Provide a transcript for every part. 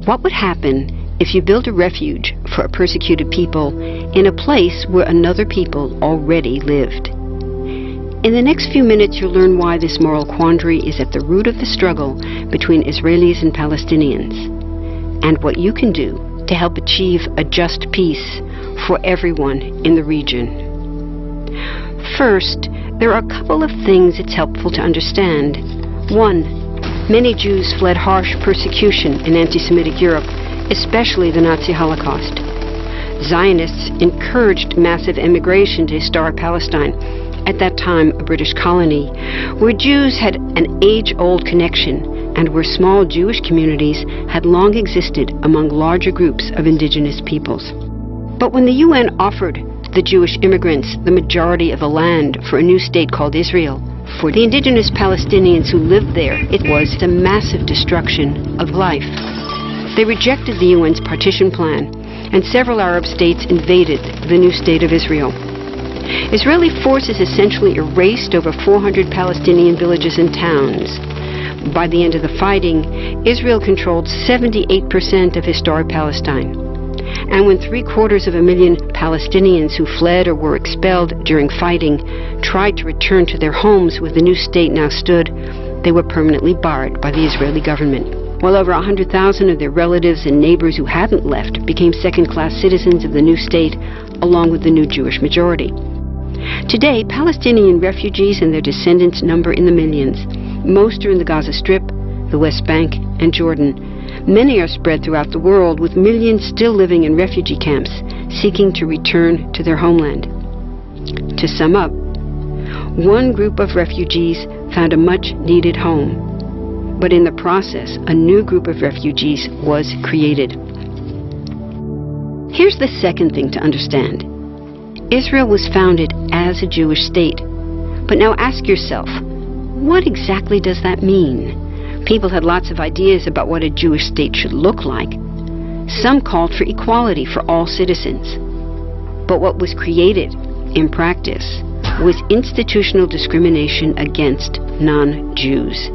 What would happen if you built a refuge for a persecuted people in a place where another people already lived? In the next few minutes, you'll learn why this moral quandary is at the root of the struggle between Israelis and Palestinians, and what you can do to help achieve a just peace for everyone in the region. First, there are a couple of things it's helpful to understand. One, many Jews fled harsh persecution in anti-Semitic Europe, especially the Nazi Holocaust. Zionists encouraged massive immigration to historic Palestine, at that time a British colony, where Jews had an age-old connection and where small Jewish communities had long existed among larger groups of indigenous peoples. But when the UN offered the Jewish immigrants the majority of the land for a new state called Israel, for the indigenous Palestinians who lived there, it was a massive destruction of life. They rejected the UN's partition plan, and several Arab states invaded the new state of Israel. Israeli forces essentially erased over 400 Palestinian villages and towns. By the end of the fighting, Israel controlled 78% of historic Palestine. And when 750,000 Palestinians who fled or were expelled during fighting tried to return to their homes where the new state now stood, they were permanently barred by the Israeli government. While over 100,000 of their relatives and neighbors who hadn't left became second-class citizens of the new state, along with the new Jewish majority. Today, Palestinian refugees and their descendants number in the millions. Most are in the Gaza Strip, the West Bank, and Jordan. Many are spread throughout the world, with millions still living in refugee camps, seeking to return to their homeland. To sum up, one group of refugees found a much-needed home, but in the process, a new group of refugees was created. Here's the second thing to understand. Israel was founded as a Jewish state. But now ask yourself, what exactly does that mean? People had lots of ideas about what a Jewish state should look like. Some called for equality for all citizens. But what was created, in practice, was institutional discrimination against non-Jews.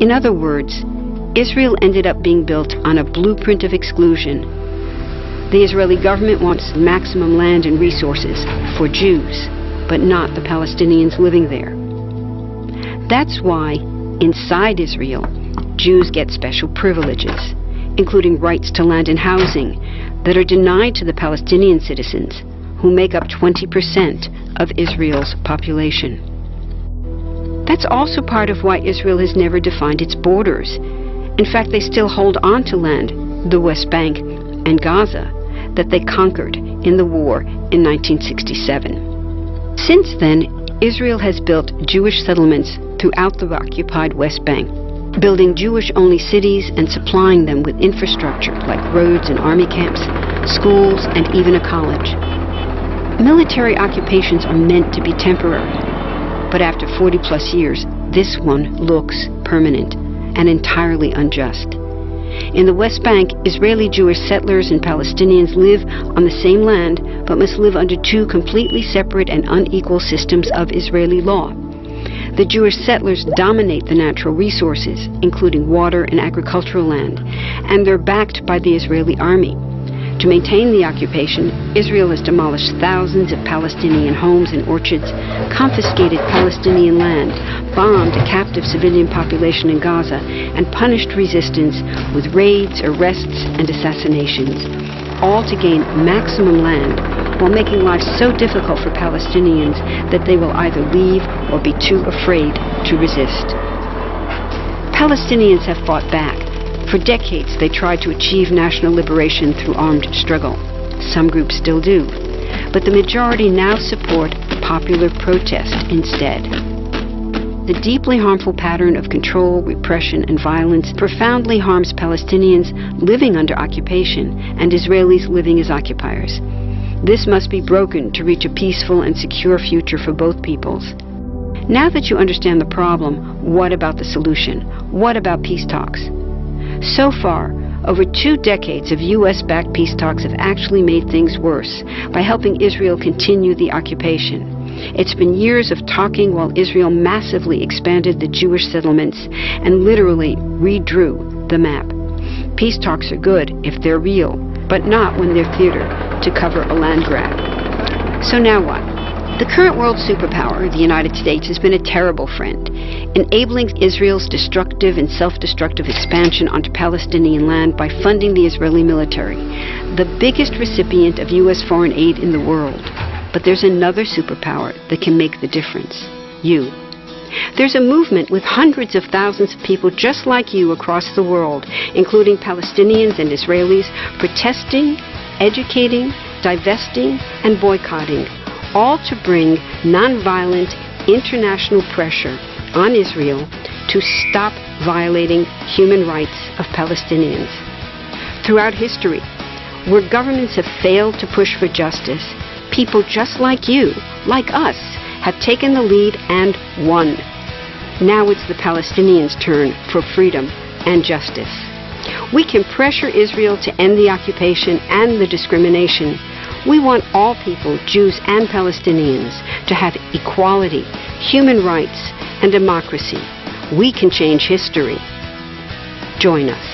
In other words, Israel ended up being built on a blueprint of exclusion. The Israeli government wants maximum land and resources for Jews, but not the Palestinians living there. That's why, inside Israel, Jews get special privileges, including rights to land and housing, that are denied to the Palestinian citizens, who make up 20% of Israel's population. That's also part of why Israel has never defined its borders. In fact, they still hold on to land, the West Bank and Gaza, that they conquered in the war in 1967. Since then, Israel has built Jewish settlements throughout the occupied West Bank, building Jewish-only cities and supplying them with infrastructure like roads and army camps, schools, and even a college. Military occupations are meant to be temporary, but after 40-plus years, this one looks permanent and entirely unjust. In the West Bank, Israeli Jewish settlers and Palestinians live on the same land, but must live under two completely separate and unequal systems of Israeli law. The Jewish settlers dominate the natural resources, including water and agricultural land, and they're backed by the Israeli army. To maintain the occupation, Israel has demolished thousands of Palestinian homes and orchards, confiscated Palestinian land, bombed a captive civilian population in Gaza, and punished resistance with raids, arrests, and assassinations, all to gain maximum land while making life so difficult for Palestinians that they will either leave or be too afraid to resist. Palestinians have fought back. For decades, they tried to achieve national liberation through armed struggle. Some groups still do. But the majority now support popular protest instead. The deeply harmful pattern of control, repression, and violence profoundly harms Palestinians living under occupation and Israelis living as occupiers. This must be broken to reach a peaceful and secure future for both peoples. Now that you understand the problem, what about the solution? What about peace talks? So far, over 2 decades of U.S.-backed peace talks have actually made things worse by helping Israel continue the occupation. It's been years of talking while Israel massively expanded the Jewish settlements and literally redrew the map. Peace talks are good if they're real, but not when they're theater to cover a land grab. So now what? The current world superpower, the United States, has been a terrible friend, enabling Israel's destructive and self-destructive expansion onto Palestinian land by funding the Israeli military, the biggest recipient of U.S. foreign aid in the world. But there's another superpower that can make the difference. You. There's a movement with hundreds of thousands of people just like you across the world, including Palestinians and Israelis, protesting, educating, divesting, and boycotting, all to bring nonviolent international pressure on Israel to stop violating human rights of Palestinians. Throughout history, where governments have failed to push for justice, people just like you, like us, have taken the lead and won. Now it's the Palestinians' turn for freedom and justice. We can pressure Israel to end the occupation and the discrimination. We want all people, Jews and Palestinians, to have equality, human rights, and democracy. We can change history. Join us.